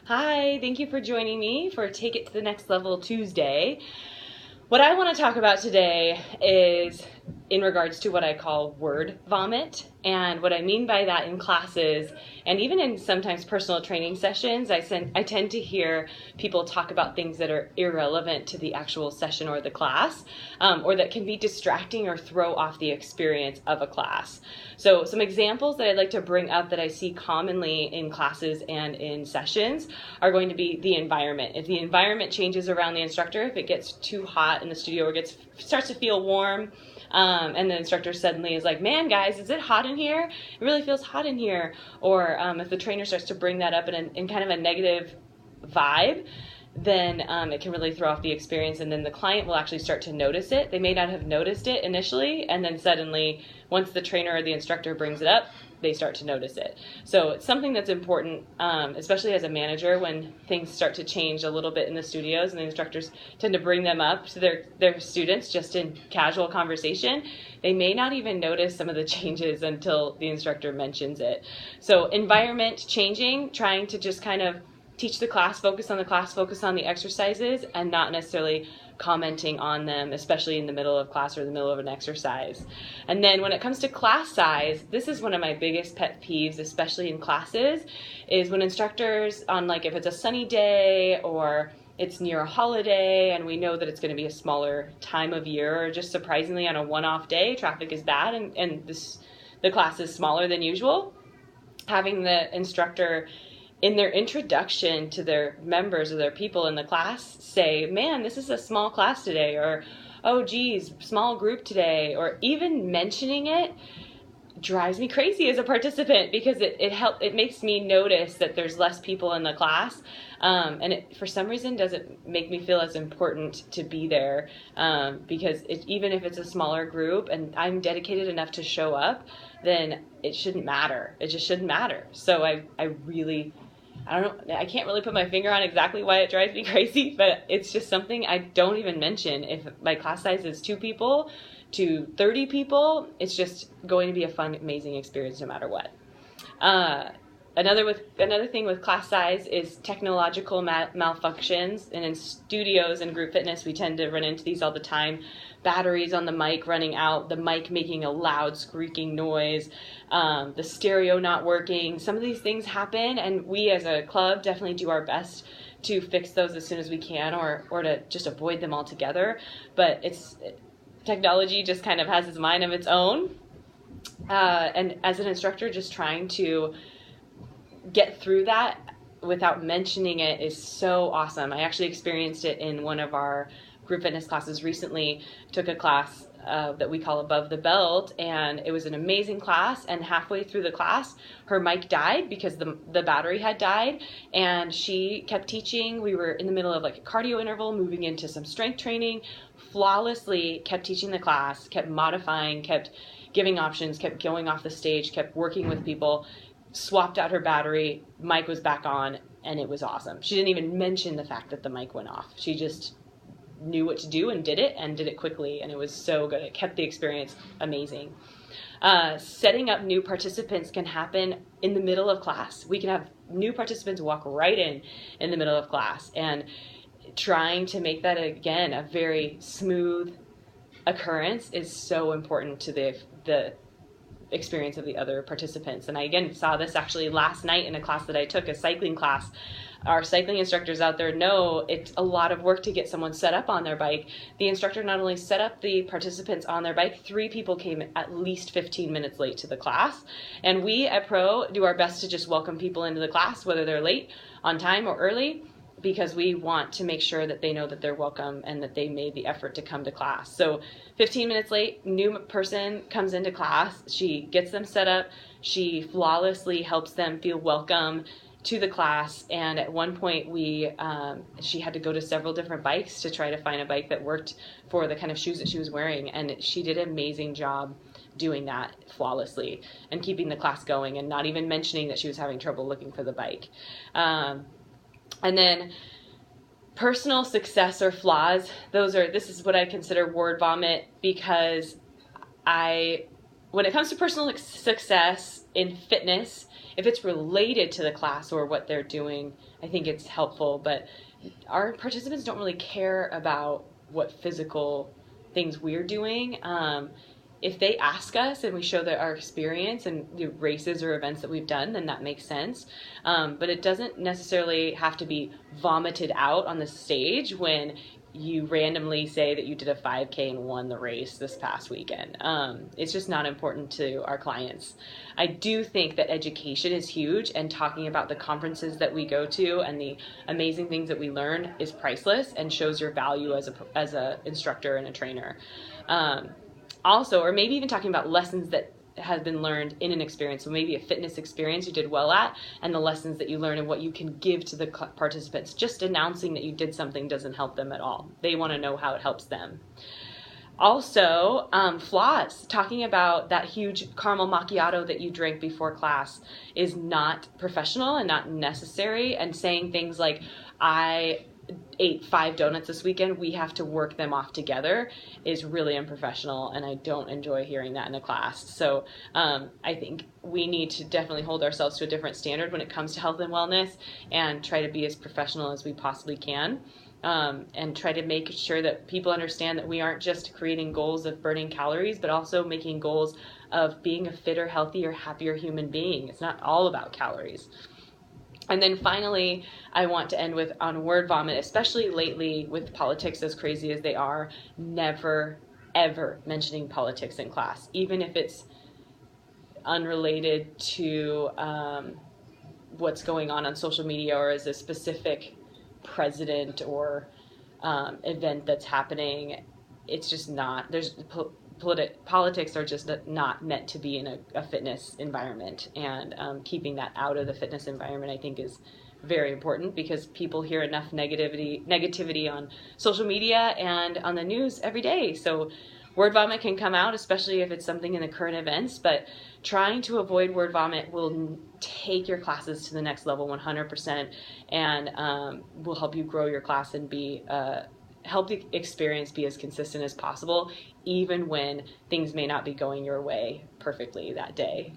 Hi, thank you for joining me for Take It to the Next Level Tuesday. What I want to talk about today is in regards to what I call word vomit. And what I mean by that in classes and even in sometimes personal training sessions, I tend to hear people talk about things that are irrelevant to the actual session or the class, or that can be distracting or throw off the experience of a class. So some examples that I'd like to bring up that I see commonly in classes and in sessions are going to be the environment. If the environment changes around the instructor, if it gets too hot in the studio or starts to feel warm, and the instructor suddenly is like, man, guys, is it hot in here? It really feels hot in here. Or if the trainer starts to bring that up in kind of a negative vibe, then it can really throw off the experience, and then the client will actually start to notice it. They may not have noticed it initially, and then suddenly, once the trainer or the instructor brings it up, they start to notice it. So it's something that's important, especially as a manager, when things start to change a little bit in the studios and the instructors tend to bring them up to their students just in casual conversation. They may not even notice some of the changes until the instructor mentions it. So environment changing, trying to just kind of teach the class, focus on the exercises, and not necessarily commenting on them, especially in the middle of class or the middle of an exercise. And then when it comes to class size, this is one of my biggest pet peeves, especially in classes, is when instructors on, like, if it's a sunny day or it's near a holiday and we know that it's going to be a smaller time of year, or just surprisingly on a one-off day, traffic is bad and the class is smaller than usual, having the instructor in their introduction to their members or their people in the class say, man, this is a small class today, or, oh geez, small group today, or even mentioning it drives me crazy as a participant, because it makes me notice that there's less people in the class, and it for some reason doesn't make me feel as important to be there, because even if it's a smaller group and I'm dedicated enough to show up, then it shouldn't matter. It just shouldn't matter. So I don't know, I can't really put my finger on exactly why it drives me crazy, but it's just something I don't even mention. If my class size is 2 people to 30 people, it's just going to be a fun, amazing experience no matter what. Another thing with class size is technological malfunctions, and in studios and group fitness we tend to run into these all the time. Batteries on the mic running out, the mic making a loud squeaking noise, the stereo not working. Some of these things happen, and we as a club definitely do our best to fix those as soon as we can, or to just avoid them altogether. But technology just kind of has its mind of its own, and as an instructor, just trying to get through that without mentioning it is so awesome. I actually experienced it in one of our group fitness classes recently. Took a class that we call Above the Belt, and it was an amazing class, and halfway through the class her mic died because the battery had died, and she kept teaching. We were in the middle of like a cardio interval, moving into some strength training, flawlessly kept teaching the class, kept modifying, kept giving options, kept going off the stage, kept working with people, swapped out her battery, mic was back on, and it was awesome. She didn't even mention the fact that the mic went off. She just knew what to do and did it quickly, and it was so good. It kept the experience amazing. Setting up new participants can happen in the middle of class. We can have new participants walk right in the middle of class, and trying to make that, again, a very smooth occurrence is so important to the experience of the other participants. And I again saw this actually last night in a class that I took, a cycling class. Our cycling instructors out there know it's a lot of work to get someone set up on their bike. The instructor not only set up the participants on their bike, 3 people came at least 15 minutes late to the class. And we at Pro do our best to just welcome people into the class, whether they're late, on time, or early, because we want to make sure that they know that they're welcome and that they made the effort to come to class. So 15 minutes late, new person comes into class, she gets them set up, she flawlessly helps them feel welcome to the class, and at one point she had to go to several different bikes to try to find a bike that worked for the kind of shoes that she was wearing, and she did an amazing job doing that flawlessly and keeping the class going, and not even mentioning that she was having trouble looking for the bike. And then personal success or flaws, this is what I consider word vomit, because when it comes to personal success in fitness, if it's related to the class or what they're doing, I think it's helpful. But our participants don't really care about what physical things we're doing. If they ask us and we show that our experience and the races or events that we've done, then that makes sense. But it doesn't necessarily have to be vomited out on the stage when you randomly say that you did a 5K and won the race this past weekend. It's just not important to our clients. I do think that education is huge, and talking about the conferences that we go to and the amazing things that we learn is priceless and shows your value as a instructor and a trainer. Also, or maybe even talking about lessons that have been learned in an experience. So maybe a fitness experience you did well at, and the lessons that you learn and what you can give to the participants. Just announcing that you did something doesn't help them at all. They want to know how it helps them. Also, flaws. Talking about that huge caramel macchiato that you drank before class is not professional and not necessary. And saying things like, I ate 5 donuts this weekend, we have to work them off together, is really unprofessional, and I don't enjoy hearing that in a class. So I think we need to definitely hold ourselves to a different standard when it comes to health and wellness, and try to be as professional as we possibly can, and try to make sure that people understand that we aren't just creating goals of burning calories, but also making goals of being a fitter, healthier, happier human being. It's not all about calories. And then finally, I want to end with, on word vomit, especially lately with politics as crazy as they are, never, ever mentioning politics in class, even if it's unrelated to what's going on social media, or as a specific president or event that's happening. It's just not, politics are just not meant to be in a fitness environment, and keeping that out of the fitness environment, I think, is very important, because people hear enough negativity on social media and on the news every day. So word vomit can come out, especially if it's something in the current events, but trying to avoid word vomit will take your classes to the next level 100%, and will help you grow your class and help the experience be as consistent as possible, even when things may not be going your way perfectly that day.